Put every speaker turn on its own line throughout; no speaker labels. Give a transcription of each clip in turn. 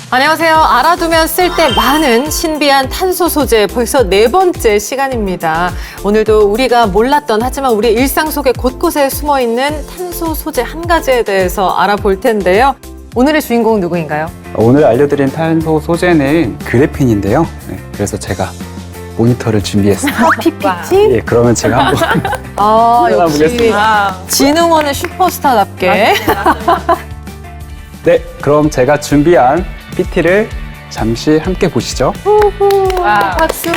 안녕하세요. 알아두면 쓸 때 많은 신비한 탄소 소재 벌써 4번째 시간입니다. 오늘도 우리가 몰랐던 하지만 우리 일상 속에 곳곳에 숨어있는 탄소 소재 한 가지에 대해서 알아볼 텐데요. 오늘의 주인공은 누구인가요?
오늘 알려드린 탄소 소재는 그래핀인데요. 그래서 제가 모니터를 준비했습니다.
PPT?
예, 그러면 제가 한번
역시
보겠습니다.
진흥원의 슈퍼스타답게.
네, 그럼 제가 준비한 PT를 잠시 함께 보시죠.
박수.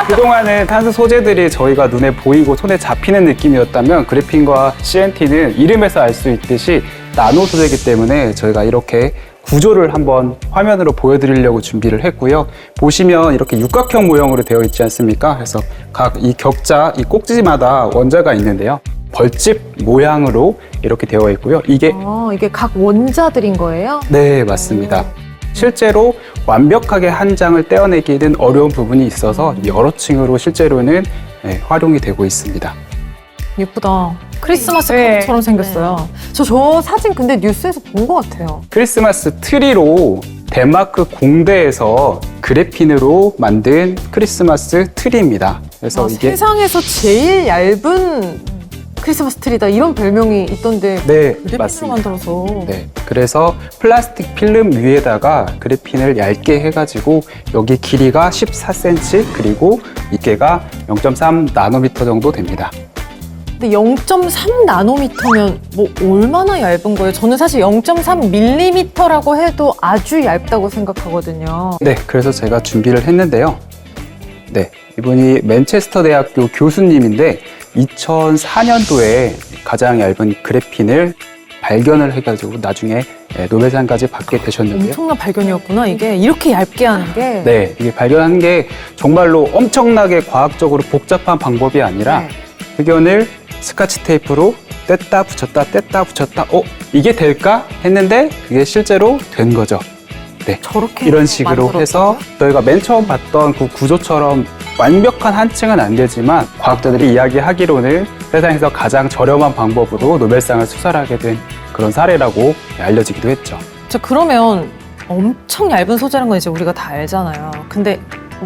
그동안은 탄소 소재들이 저희가 눈에 보이고 손에 잡히는 느낌이었다면 그래핀과 CNT는 이름에서 알 수 있듯이 나노 소재이기 때문에 저희가 이렇게 구조를 한번 화면으로 보여드리려고 준비를 했고요. 보시면 이렇게 육각형 모형으로 되어 있지 않습니까? 그래서 각 이 격자, 이 꼭지마다 원자가 있는데요. 벌집 모양으로 이렇게 되어 있고요. 이게
이게 각 원자들인 거예요?
네, 맞습니다. 실제로 완벽하게 한 장을 떼어내기는 어려운 부분이 있어서 여러 층으로 실제로는 활용이 되고 있습니다.
예쁘다. 크리스마스 카드처럼 생겼어요. 저 사진 근데 뉴스에서 본 것 같아요.
크리스마스 트리로 덴마크 공대에서 그래핀으로 만든 크리스마스 트리입니다. 그래서 이게
세상에서 제일 얇은 크리스마스 트리다 이런 별명이 있던데
네,
그래핀으로
맞습니다.
만들어서
네, 그래서 플라스틱 필름 위에다가 그래핀을 얇게 해가지고 여기 길이가 14cm 그리고 이게가 0.3 나노미터 정도 됩니다.
근데 0.3 나노미터면 뭐 얼마나 얇은 거예요? 저는 사실 0.3 밀리미터라고 해도 아주 얇다고 생각하거든요.
네, 그래서 제가 준비를 했는데요. 네, 이분이 맨체스터 대학교 교수님인데 2004년도에 가장 얇은 그래핀을 발견을 해가지고 나중에 노벨상까지 받게 되셨는데요.
엄청난 발견이었구나 이게. 이렇게 얇게 하는 게.
네, 이게 발견한 게 정말로 엄청나게 과학적으로 복잡한 방법이 아니라
네.
흑연을 스카치 테이프로 뗐다 붙였다 뗐다 붙였다 이게 될까 했는데 그게 실제로 된 거죠. 네,
저렇게
이런 식으로
만들었다고요?
해서 저희가 맨 처음 봤던 그 구조처럼 완벽한 한 층은 안 되지만 과학자들이 이야기하기로는 세상에서 가장 저렴한 방법으로 노벨상을 수상하게 된 그런 사례라고 알려지기도 했죠.
자, 그러면 엄청 얇은 소재라는 건 이제 우리가 다 알잖아요. 근데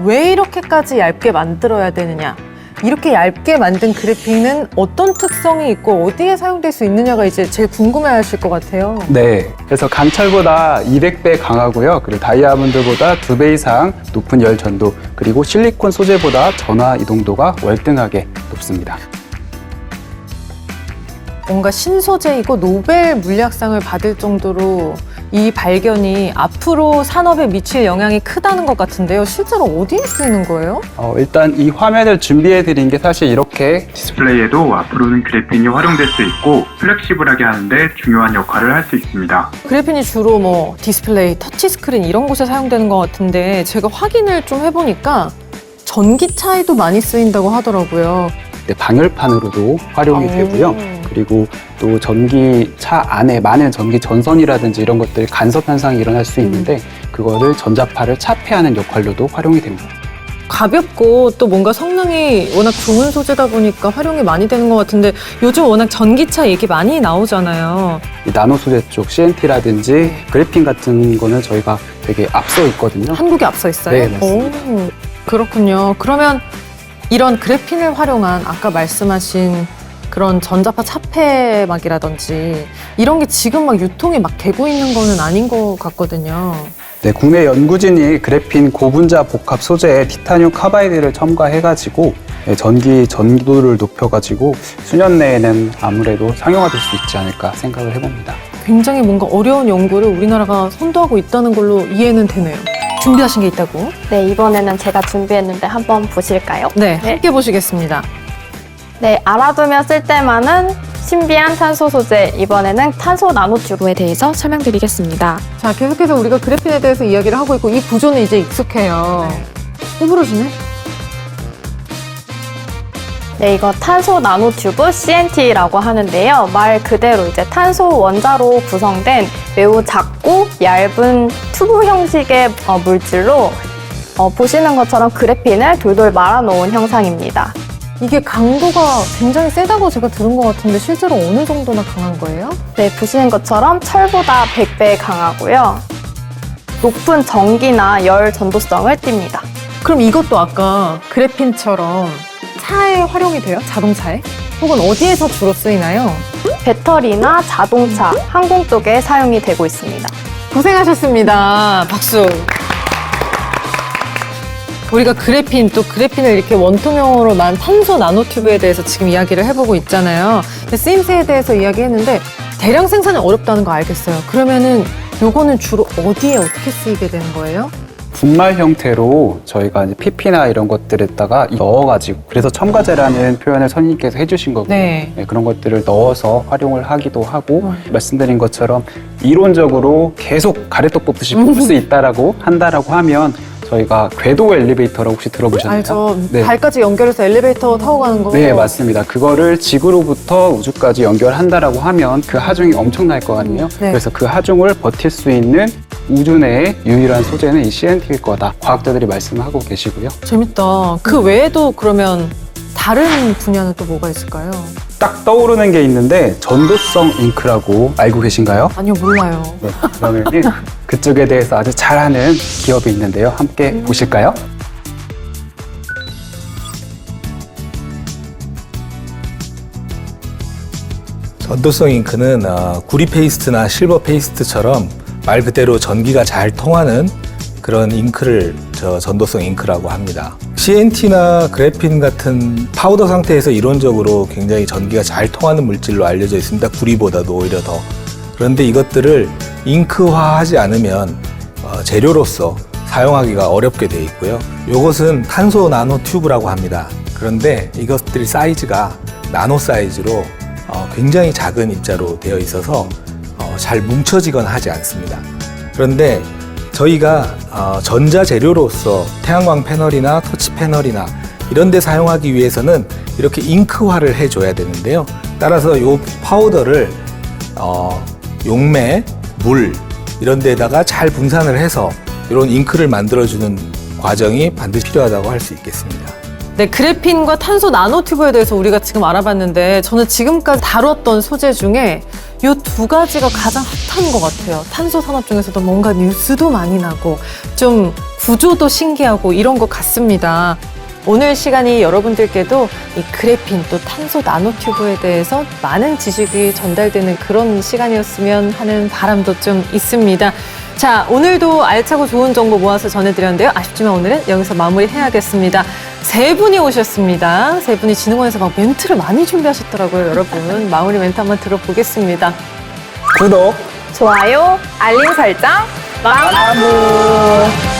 왜 이렇게까지 얇게 만들어야 되느냐? 이렇게 얇게 만든 그래핀은 어떤 특성이 있고 어디에 사용될 수 있느냐가 이제 제일 궁금해하실 것 같아요.
네, 그래서 강철보다 200배 강하고요. 그리고 다이아몬드보다 2배 이상 높은 열 전도, 그리고 실리콘 소재보다 전화 이동도가 월등하게 높습니다.
뭔가 신소재이고 노벨 물리학상을 받을 정도로 이 발견이 앞으로 산업에 미칠 영향이 크다는 것 같은데요. 실제로 어디에 쓰이는 거예요?
일단 이 화면을 준비해 드린 게 사실 이렇게 디스플레이에도 앞으로는 그래핀이 활용될 수 있고 플렉시블하게 하는데 중요한 역할을 할 수 있습니다.
그래핀이 주로 뭐 디스플레이, 터치스크린 이런 곳에 사용되는 것 같은데 제가 확인을 좀 해보니까 전기차에도 많이 쓰인다고 하더라고요.
방열판으로도 활용이 되고요. 그리고 또 전기차 안에 많은 전기 전선이라든지 이런 것들이 간섭 현상이 일어날 수 있는데 그거를 전자파를 차폐하는 역할로도 활용이 됩니다.
가볍고 또 뭔가 성능이 워낙 좋은 소재다 보니까 활용이 많이 되는 것 같은데 요즘 워낙 전기차 얘기 많이 나오잖아요.
이 나노 소재 쪽 CNT라든지 그래핀 같은 거는 저희가 되게 앞서 있거든요.
한국에 앞서 있어요?
네, 맞습니다.
오, 그렇군요. 그러면 이런 그래핀을 활용한 아까 말씀하신 그런 전자파 차폐막이라든지 이런 게 지금 막 유통이 막 되고 있는 거는 아닌 것 같거든요.
네, 국내 연구진이 그래핀 고분자 복합 소재에 티타늄 카바이드를 첨가해가지고 전기 전도를 높여가지고 수년 내에는 아무래도 상용화될 수 있지 않을까 생각을 해봅니다.
굉장히 뭔가 어려운 연구를 우리나라가 선도하고 있다는 걸로 이해는 되네요. 준비하신 게 있다고?
네, 이번에는 제가 준비했는데 한번 보실까요?
네, 함께 보시겠습니다.
네, 알아두면 쓸데많은 신비한 탄소 소재, 이번에는 탄소 나노튜브에 대해서 설명드리겠습니다.
자, 계속해서 우리가 그래핀에 대해서 이야기를 하고 있고 이 구조는 이제 익숙해요. 호불호시네?
네, 이거 탄소 나노튜브 CNT라고 하는데요. 말 그대로 이제 탄소 원자로 구성된 매우 작고 얇은 튜브 형식의 물질로 보시는 것처럼 그래핀을 돌돌 말아놓은 형상입니다.
이게 강도가 굉장히 세다고 제가 들은 것 같은데 실제로 어느 정도나 강한 거예요?
네, 보시는 것처럼 철보다 100배 강하고요. 높은 전기나 열 전도성을 띱니다.
그럼 이것도 아까 그래핀처럼 차에 활용이 돼요? 자동차에? 혹은 어디에서 주로 쓰이나요?
배터리나 자동차, 항공 쪽에 사용이 되고 있습니다.
고생하셨습니다. 박수. 우리가 그래핀, 또 그래핀을 이렇게 원통형으로 난 탄소 나노튜브에 대해서 지금 이야기를 해보고 있잖아요. 근데 쓰임새에 대해서 이야기했는데 대량 생산이 어렵다는 거 알겠어요. 그러면은 요거는 주로 어디에 어떻게 쓰이게 되는 거예요?
분말 형태로 저희가 이제 PP나 이런 것들에다가 넣어가지고, 그래서 첨가제라는 표현을 선생님께서 해주신 거고요.
네.
네, 그런 것들을 넣어서 활용을 하기도 하고, 말씀드린 것처럼 이론적으로 계속 가래떡 뽑듯이 뽑을 수 있다라고 한다라고 하면 저희가 궤도 엘리베이터라고 혹시 들어보셨나요?
알죠.
네.
발까지 연결해서 엘리베이터 타고 가는 거.
네, 맞습니다. 그거를 지구로부터 우주까지 연결한다라고 하면 그 하중이 엄청날 거 아니에요?
네.
그래서 그 하중을 버틸 수 있는 우주 내의 유일한 소재는 이 CNT일 거다. 과학자들이 말씀하고 계시고요.
재밌다. 그 외에도 그러면 다른 분야는 또 뭐가 있을까요?
딱 떠오르는 게 있는데 전도성 잉크라고 알고 계신가요?
아니요, 몰라요.
네, 그러면 그쪽에 대해서 아주 잘하는 기업이 있는데요. 함께 보실까요?
전도성 잉크는 구리 페이스트나 실버 페이스트처럼 말 그대로 전기가 잘 통하는 그런 잉크를 전도성 잉크라고 합니다. CNT나 그래핀 같은 파우더 상태에서 이론적으로 굉장히 전기가 잘 통하는 물질로 알려져 있습니다. 구리보다도 오히려 더. 그런데 이것들을 잉크화하지 않으면 재료로서 사용하기가 어렵게 돼 있고요. 이것은 탄소 나노 튜브라고 합니다. 그런데 이것들이 사이즈가 나노 사이즈로 굉장히 작은 입자로 되어 있어서 잘 뭉쳐지거나 하지 않습니다. 그런데 저희가 전자재료로서 태양광 패널이나 터치 패널이나 이런 데 사용하기 위해서는 이렇게 잉크화를 해줘야 되는데요. 따라서 이 파우더를 용매, 물 이런 데다가 잘 분산을 해서 이런 잉크를 만들어주는 과정이 반드시 필요하다고 할 수 있겠습니다.
네, 그래핀과 탄소 나노튜브에 대해서 우리가 지금 알아봤는데 저는 지금까지 다뤘던 소재 중에 이 두 가지가 가장 핫한 것 같아요. 탄소 산업 중에서도 뭔가 뉴스도 많이 나고 좀 구조도 신기하고 이런 것 같습니다. 오늘 시간이 여러분들께도 이 그래핀 또 탄소 나노튜브에 대해서 많은 지식이 전달되는 그런 시간이었으면 하는 바람도 좀 있습니다. 자, 오늘도 알차고 좋은 정보 모아서 전해드렸는데요. 아쉽지만 오늘은 여기서 마무리해야겠습니다. 세 분이 오셨습니다. 세 분이 진흥원에서 막 멘트를 많이 준비하셨더라고요, 여러분. 마무리 멘트 한번 들어보겠습니다.
구독!
좋아요, 알림 설정, 마무!